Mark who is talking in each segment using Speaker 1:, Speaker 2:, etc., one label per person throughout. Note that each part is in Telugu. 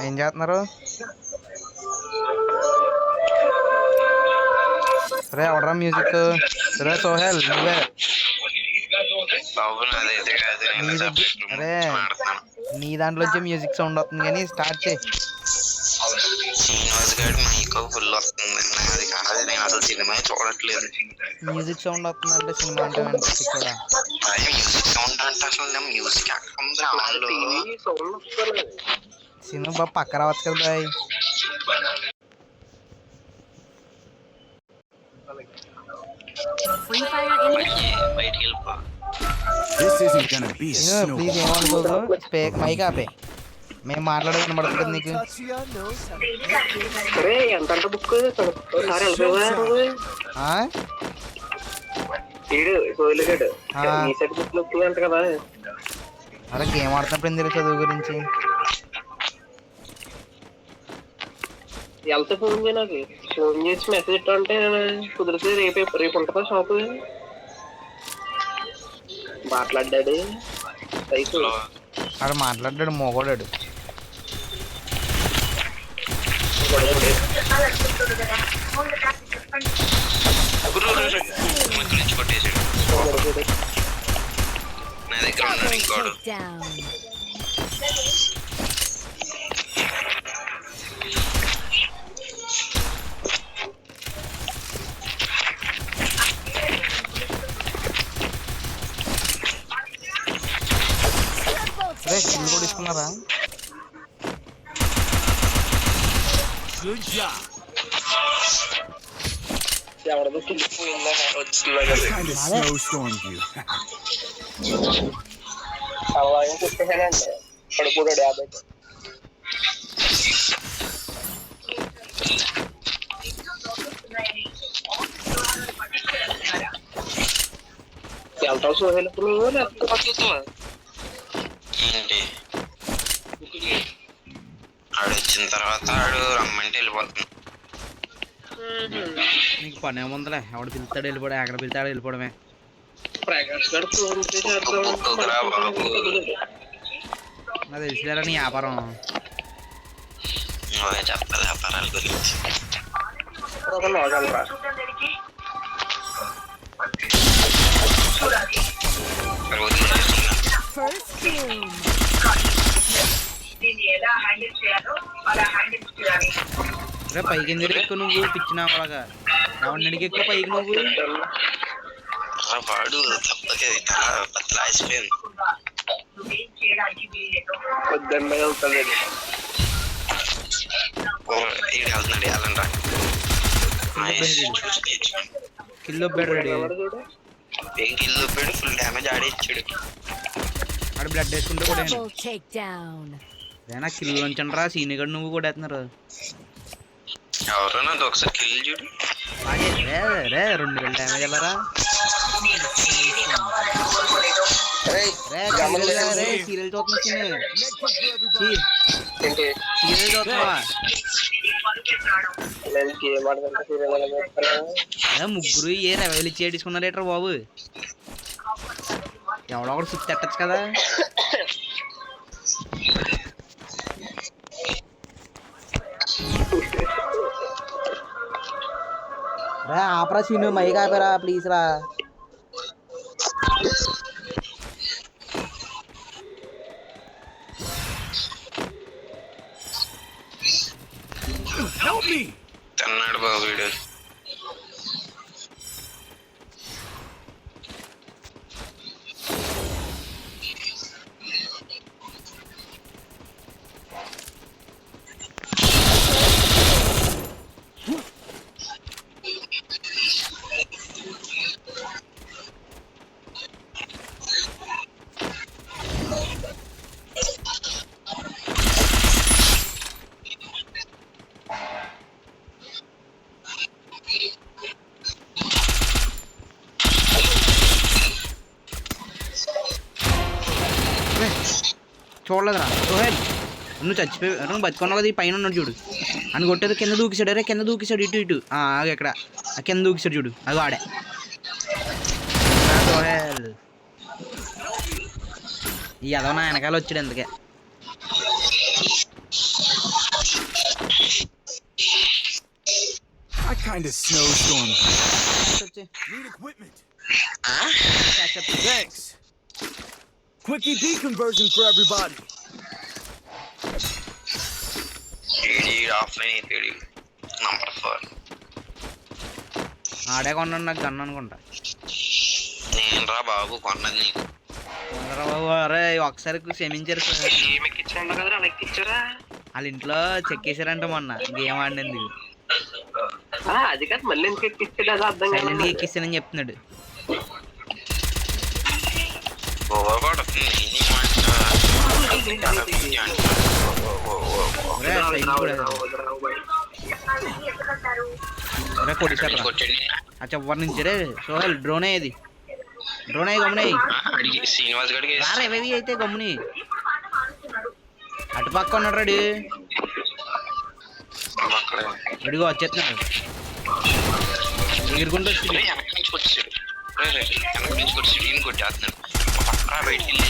Speaker 1: ఏం చేస్తున్నారు? రే ఎవడరా మ్యూజిక్? రే సోహెల్ నువ్వే. అరే నీ దాంట్లోంచి మ్యూజిక్ సౌండ్ వస్తుంది కానీ స్టార్ట్ చేయి. మ్యూజిక్ సౌండ్ వస్తుందంటే సినిమా అంటే కూడా సినిమా బాగా పక్క రావచ్చు కదా బాయ్. ప్లీజ్ ఏమనుకోదు, మైక్ ఆపే. మేము మాట్లాడేది వినబడుతుంది కదా నీకు. అరే గేమ్ ఆడుతున్నప్పుడు ఎందుకు చదువు గురించి?
Speaker 2: వెళ్తే ఫోన్ చేయ, నాకు ఫోన్ చేసి మెసేజ్ ఇట్టంటే కుదిరితే రేపు ఉంటుందా షాపు? మాట్లాడ్డాడు
Speaker 1: అక్కడ మాట్లాడ్డాడు మోగోడాడు. అరే కిల్ కూడా తీసుకున్నారా?
Speaker 2: ఎవరిదో కిల్లిపోయిందా అలాగే చెప్పేసానండి. పడిపోయాడు 50. వెళ్తావు సోహెల్ప్పుడు నువ్వు లేకపోతే పట్టుకుతావా?
Speaker 3: ఏంటి ఆడు వచ్చిన తర్వాత ఆడు రమ్మంటే వెళ్ళిపోతున్నాడు.
Speaker 1: నీకు పని ఏముందిలే, ఎవడు పిలుస్తాడు వెళ్ళిపోవడం, ఎక్కడ పిలుస్తాడు వెళ్ళిపోవడమే. నాకు తెలిసిలేరా నీ వ్యాపారం.
Speaker 3: చెప్పాలి వ్యాపారాల గురించి.
Speaker 1: రే పైకి ఎందుకు ఎక్కువ నువ్వు పిచ్చినాలాగా? ఎవరినడికి ఎక్కువ పైకి నువ్వు?
Speaker 3: వాడు తప్పకే బద్దలాయిపోయింది.
Speaker 1: కిల్లో బెడ్
Speaker 3: ఫుల్ డ్యామేజ్ ఆడే ఇచ్చాడు.
Speaker 1: ఆడు బ్లడ్ వేసుకుంటే కూడా కిల్లు ఉంచండి రా సీనియర్ నువ్వు కూడా వేస్తున్నారు.
Speaker 3: ఎవరన్నా ఒకసారి కిల్ చూడు.
Speaker 1: రే 2 కిల్ డ్యామేజ్ వెళ్ళరా? సీరియల్ చూస్తున్నా, సీరియల్ చూస్తున్నావా? ముగ్గురు ఏ రెవెల్ ఇచ్చి ఏడ్చుకున్నారేట్రా బాబు? ఎవడో ఒకటి సిక్స్ ఎట్టచ్చు కదా. రా ఆపరా సీను, మైక్ ఆపరా ప్లీజ్ రా.
Speaker 3: తిన్నాడు బాబు వీడు.
Speaker 1: చూడలేదురా సోహెల్, నువ్వు చచ్చిపోయి నువ్వు బతుకున్నావు కదా. ఈ పైన ఉన్నాడు చూడు, అని కొట్టేది కింద దూకిసాడు. అరే కింద దూకిసాడు, ఇటు ఎక్కడ కింద దూకిసాడు చూడు, అది వాడే సోహెల్. ఈ అదవ నా వెనకాల వచ్చాడు ఎందుకే.
Speaker 4: kind of snowstorm?
Speaker 1: వచ్చి
Speaker 4: Need equipment.
Speaker 1: catch up.
Speaker 4: Thanks. Quick EP conversion for everybody.
Speaker 3: Offline అయిపోయాడు నంబర్ 4.
Speaker 1: ఆడే కొన్నాడు నాకు గన్ అనుకుంటా.
Speaker 3: నేను రా బాబు కొన్నది నీకు.
Speaker 1: అందరూ బాబు అరే ఒకసారి క్షమించారు సార్.
Speaker 2: గేమ్ ఎక్కించాడు కదా, అలా ఎక్కించారా?
Speaker 1: వాళ్ళ ఇంట్లో చెక్కేసారంట మొన్న గేమ్ ఆడినందుకు.
Speaker 2: అది కాదు, మళ్ళీ ఎందుకు ఎక్కించాడు అది అర్థం
Speaker 1: సైలెంట్గా
Speaker 2: కాదు.
Speaker 1: ఎక్కిస్తానని చెప్తున్నాడు. కొట్టిసారు చెప్పవారి నుంచి రే సోహెల్ డ్రోన్ అయ్యేది. డ్రోన్ అయ్యి గమ్ముని
Speaker 3: శ్రీనివాస్ గడికి
Speaker 1: రారేవి అయితే గమ్ముని అటుపక్క ఉన్నాడు రెడీ. రెడీగా వచ్చేస్తున్నాడు ఎగురుకుంటూ వచ్చి
Speaker 3: వెనక నుంచి వచ్చాడు. వెనక నుంచి వచ్చి టీం కొట్టేస్తున్నాడు. పక్కన బయటికి వెళ్ళి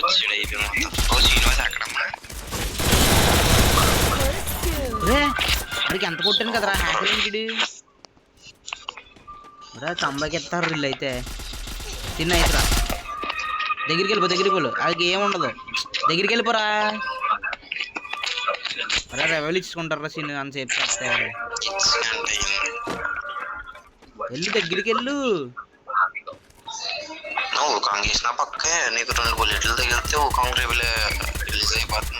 Speaker 3: వచ్చాడు. అయిపోయింది మొత్తం. శ్రీనివాస్ అక్కడమ్మా
Speaker 1: రే వాడికి ఎంత కొట్టాను కదరా హ్యాకర్ ఏంటి రా చంబాకి ఎత్తారు వీళ్ళు అయితే. చిన్న అయితరా దగ్గరికి వెళ్ళిపో, దగ్గరికి వెళ్ళు, అది ఏముండదు దగ్గరికి వెళ్ళిపోరా. అరే రెవెల్ ఇచ్చుకుంటారా సీన్ అని చెప్పి వెళ్ళు దగ్గరికి వెళ్ళు.
Speaker 3: ఊకాంగ్ చేసిన పక్కే నీకు 2 బుల్లెట్లు తగిలితే ఊకాంగ్ రేబుల్ రిలీజ్ అయిపోతుంది.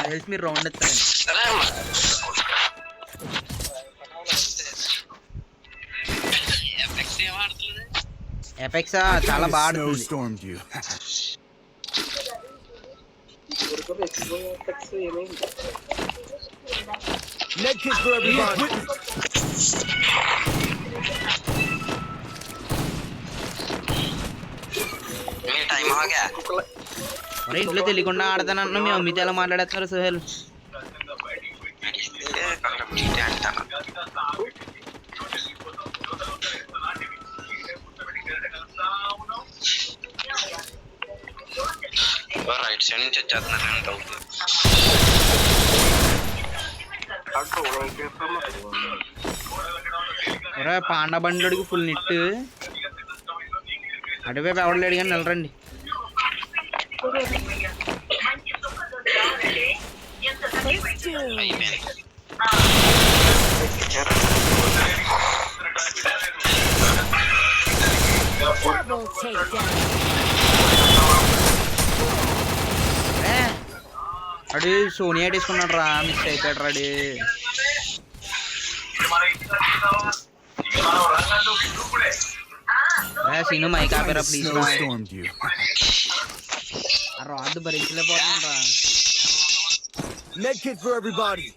Speaker 1: తెలిసి మీరు రౌండ్ ఎత్తారండి. ఎపెక్స్ చాలా బాగా ఆడుతుంది.
Speaker 4: Snowstormed you. Med kit for everybody.
Speaker 3: Time ఆగా
Speaker 1: మరి ఇంట్లో తెలియకుండా ఆడతానన్నా మీ మమ్మీతో ఎలా మాట్లాడేస్తున్నారు సుహేల్.
Speaker 3: రైట్ సైడ్ నుంచి వచ్చేస్తున్నారు ఎంత అవుతుంది.
Speaker 1: ఒరే పాండా బండిలోడికి ఫుల్ నిట్ అటువైపు ఎవడలేడు కానీ వెళ్ళరండి.
Speaker 3: అయిపోయింది.
Speaker 1: అడు సోనియా తీసుకున్నాడు రా, మిస్ అయిపోయాడు రాడు. సీను మైక్ ఆపారా ప్లీజ్.
Speaker 4: Snowstormed you.
Speaker 1: ఆ రాడ్ భరించలేకపోతున్నాడు రా.
Speaker 4: Med kit for everybody.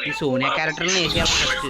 Speaker 1: ఈ సోనియా క్యారెక్టర్ వేసేయాలి ఫస్ట్.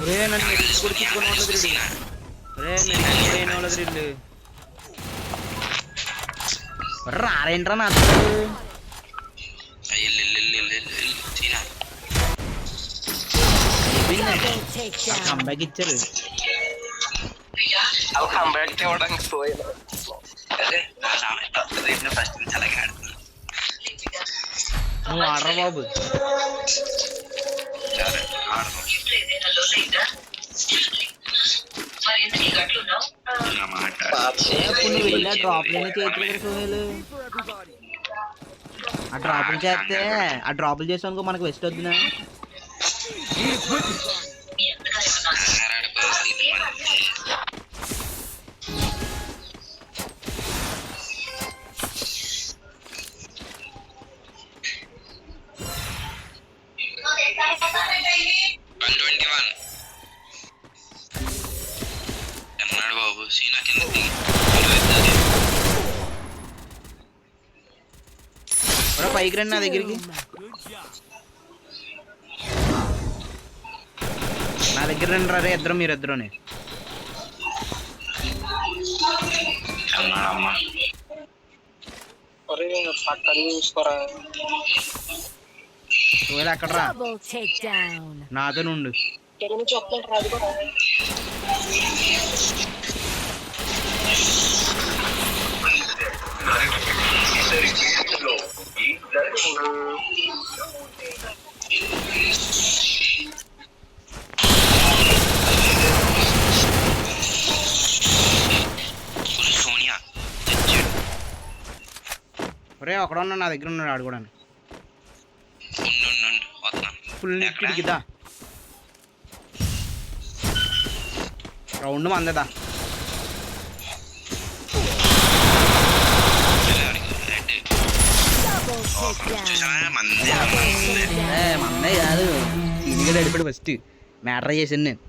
Speaker 1: రే నన్ను మెడికల్ కూడా తీసుకొని వాళ్ళది రీడు. రే మెడికల్ కూడా అయిన వాళ్ళది రీళ్ళు రారేంట్రా నా కంబ్యాక్ ఇచ్చారు.
Speaker 2: కంబ్యాక్ ఇవ్వడానికి పోయినా
Speaker 3: ఫస్ట్ నుంచి అలాగే ఆడుతున్నాను.
Speaker 1: నువ్వు ఆడరా బాబు. నువ్వు వెళ్ళి ఆ డ్రాప్లైనా చేతులు కదా సోహెల్. ఆ డ్రాపులు చేస్తే ఆ డ్రాపులు చేసానుకో మనకు వెస్ట్ వద్దునా.
Speaker 3: సీనా కింద దిగి ఇటువైపు
Speaker 1: ఒరే పైకి రండి నా దగ్గరికి. నా దగ్గర రండి రా రే ఇద్దరు మీరు ఇద్దరుని.
Speaker 3: అమ్మా
Speaker 2: అరే పక్కన చూసుకోరా.
Speaker 1: ఒకవేళ అక్కడ రా
Speaker 5: Double takedown.
Speaker 1: నాతో నుండు.
Speaker 2: ఇక్కడ నుంచి వస్తున్నాడు రాదు కూడా.
Speaker 3: సోనియా తెచ్చాడు.
Speaker 1: ఒరే అక్కడ ఉన్నాడు నా దగ్గర ఉన్నాడు ఆడు కూడా.
Speaker 3: ఉండు వస్తున్నాను.
Speaker 1: ఫుల్ కిటికిదా రౌండ్ మందదా.
Speaker 5: Double takedown.
Speaker 3: చూసావా మందే
Speaker 1: మందే కాదు ఇదిగా నడిపాడు ఫస్ట్ మ్యాటర్ చేసాను నేను.